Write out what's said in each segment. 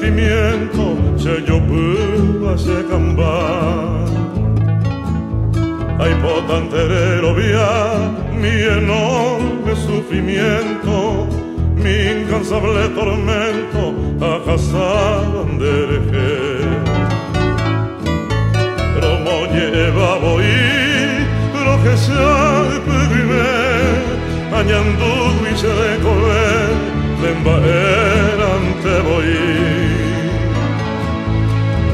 sentimiento se yo puedo se cambiar. Ay, potenterero via mi enorme sufrimiento, mi incansable tormento a casar andereje. Romo lleva voy, lo que sea de pedirme, añando y se recoge, ante voy.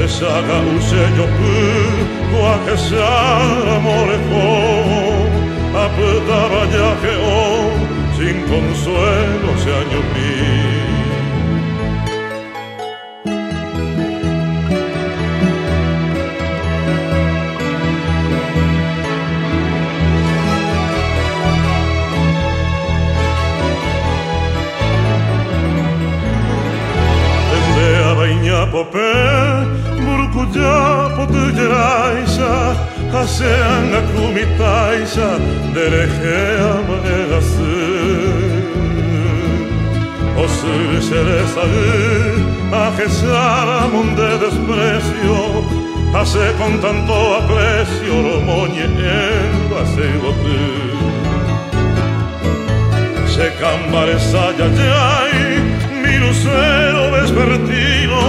Saga use yo pu, a que sea amore a petaba ya que sin consuelo se año popé, burkuja potujeraisa, hasean akumitaisa, derejea maegası. Osur serezagı, ajesara de desprecio, hace con tanto aprecio, romoñe en basegotı. Se cambaresa yayay, mi lucero vespertino,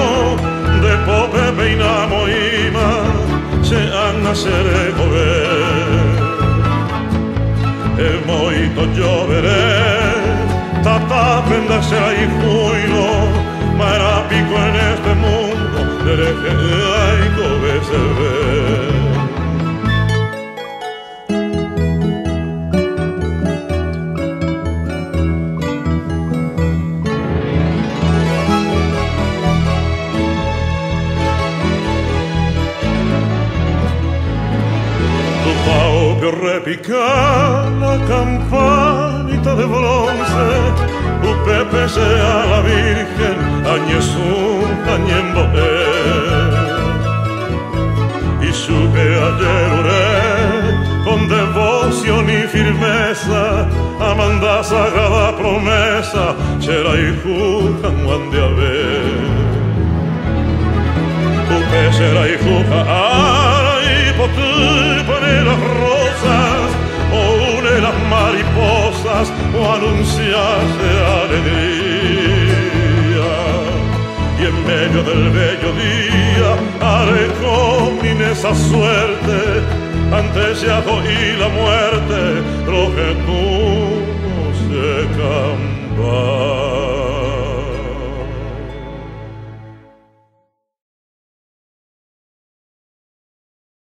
de pope peinamo ima, se han naceré joven. El moito lloveré, tata prenderse y juino, mara pico en este mundo, dereje ay cobe se ve. Repica la campanita de bronce, u Pepe sea la Virgen, añezún, añemboé. Y supe ayer oré, con devoción y firmeza, amanda sagrada promesa, será hijo Juan de haber. Upe será hijo y potu pone las rosas, o une las mariposas, o anunciarse alegría. Y en medio del bello día haré con esa suerte, antes ya y la muerte, lo que tú no se camba.